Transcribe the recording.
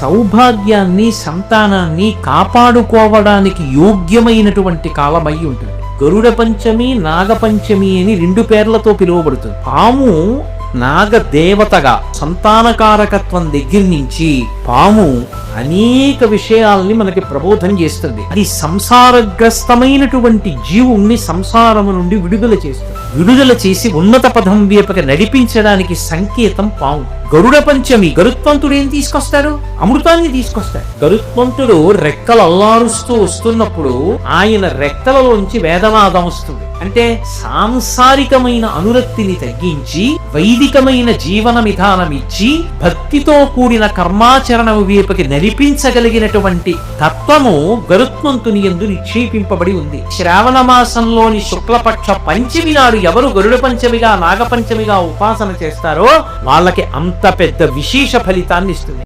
సౌభాగ్యాన్ని, సంతానాన్ని కాపాడుకోవడానికి యోగ్యమైనటువంటి కాలమై ఉంటుంది. గరుడ పంచమి, నాగపంచమి అని 2 పేర్లతో పిలువబడుతుంది. పాము నాగ దేవతగా సంతానకారకత్వం దగ్గర నుంచి పాము అనేక విషయాల్ని మనకి ప్రబోధం చేస్తుంది. అది సంసారగ్రస్తమైనటువంటి జీవుణ్ణి సంసారము నుండి విడుదల చేస్తుంది. విడుదల చేసి ఉన్నత పదం వైపుకి నడిపించడానికి సంకేతం పాము. గరుడ పంచమి, గరుత్మంతుడు ఏం తీసుకొస్తాడు? అమృతాన్ని తీసుకొస్తాడు. గరుత్మంతుడు రెక్కలు అల్లారుస్తూ వస్తున్నప్పుడు ఆయన రెక్కలలోంచి వేదనాదం వస్తుంది. అంటే సాంసారికమైన అనురక్తిని తగ్గించి వైదికమైన జీవన విధానం ఇచ్చి భక్తితో కూడిన కర్మాచరణ వైపుకి నడిపించగలిగినటువంటి తత్వము గరుత్మంతుని యందు నిక్షేపింపబడి ఉంది. శ్రావణ మాసంలోని శుక్లపక్ష పంచమి నాడు ఎవరు గరుడ పంచమిగా, నాగపంచమిగా ఉపాసన చేస్తారో వాళ్ళకి అంత పెద్ద విశేష ఫలితాన్ని ఇస్తుంది.